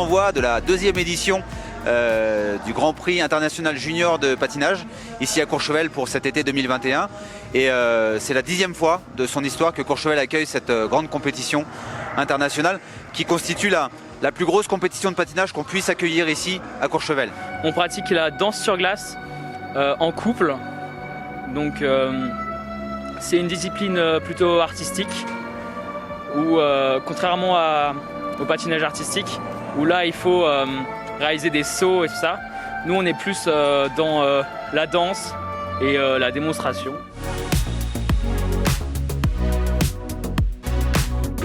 d'envoi de la deuxième édition du Grand Prix international junior de patinage ici à Courchevel pour cet été 2021 et c'est la 10e fois de son histoire que Courchevel accueille cette grande compétition internationale qui constitue la plus grosse compétition de patinage qu'on puisse accueillir ici à Courchevel. On pratique la danse sur glace en couple, donc c'est une discipline plutôt artistique où contrairement au patinage artistique où là il faut réaliser des sauts et tout ça, nous on est plus dans la danse et la démonstration.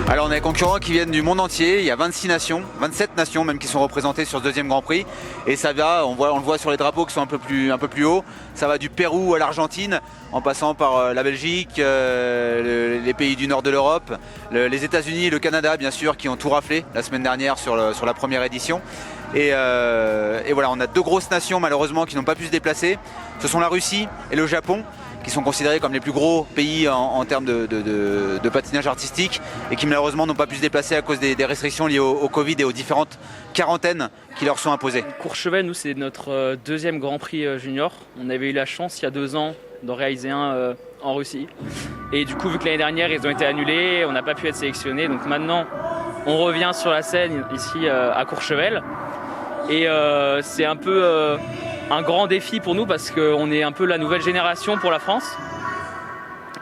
Alors on a des concurrents qui viennent du monde entier, il y a 26 nations, 27 nations même qui sont représentées sur ce deuxième Grand Prix. Et ça va, on le voit sur les drapeaux qui sont un peu plus hauts, ça va du Pérou à l'Argentine, en passant par la Belgique, les pays du nord de l'Europe, les États-Unis et le Canada bien sûr qui ont tout raflé la semaine dernière sur la première édition. Et voilà, on a deux grosses nations malheureusement qui n'ont pas pu se déplacer, ce sont la Russie et le Japon, qui sont considérés comme les plus gros pays en termes de patinage artistique et qui malheureusement n'ont pas pu se déplacer à cause des restrictions liées au Covid et aux différentes quarantaines qui leur sont imposées. Courchevel, nous, c'est notre deuxième Grand Prix junior. On avait eu la chance il y a 2 ans d'en réaliser un en Russie. Et du coup, vu que l'année dernière, ils ont été annulés, on n'a pas pu être sélectionnés. Donc maintenant, on revient sur la scène ici à Courchevel. Et c'est un peu un grand défi pour nous parce qu'on est un peu la nouvelle génération pour la France.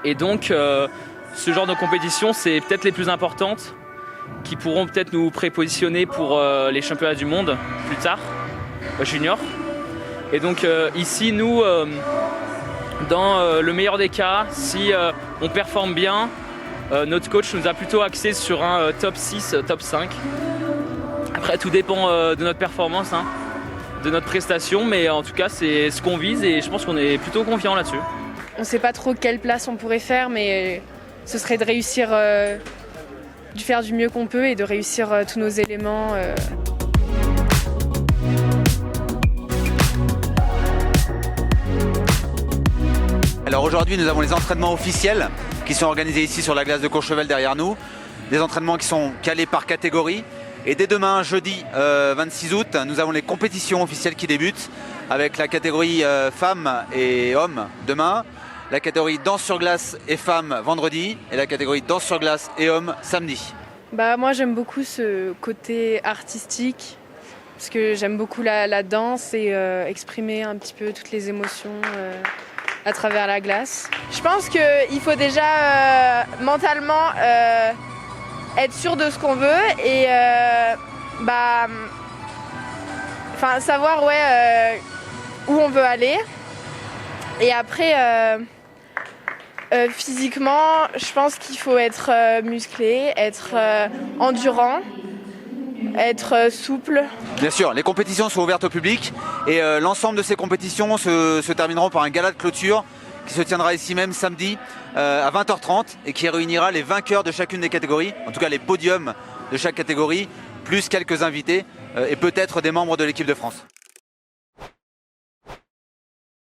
Et donc, ce genre de compétition, c'est peut-être les plus importantes qui pourront peut-être nous prépositionner pour les championnats du monde plus tard, junior. Et donc ici, nous, dans le meilleur des cas, si on performe bien, notre coach nous a plutôt axé sur un top 6, top 5. Après, tout dépend de notre performance, hein, de notre prestation, mais en tout cas, c'est ce qu'on vise et je pense qu'on est plutôt confiant là-dessus. On ne sait pas trop quelle place on pourrait faire, mais ce serait de réussir, de faire du mieux qu'on peut et de réussir tous nos éléments. Alors aujourd'hui, nous avons les entraînements officiels qui sont organisés ici sur la glace de Courchevel derrière nous. Des entraînements qui sont calés par catégorie. Et dès demain, jeudi 26 août, nous avons les compétitions officielles qui débutent avec la catégorie femmes et hommes demain, la catégorie danse sur glace et femmes vendredi et la catégorie danse sur glace et hommes samedi. Moi j'aime beaucoup ce côté artistique parce que j'aime beaucoup la danse et exprimer un petit peu toutes les émotions à travers la glace. Je pense qu'il faut déjà mentalement être sûr de ce qu'on veut et savoir où on veut aller. Et après, physiquement, je pense qu'il faut être musclé, être endurant, être souple. Bien sûr, les compétitions sont ouvertes au public et l'ensemble de ces compétitions se termineront par un gala de clôture qui se tiendra ici même samedi à 20h30 et qui réunira les vainqueurs de chacune des catégories, en tout cas les podiums de chaque catégorie, plus quelques invités et peut-être des membres de l'équipe de France.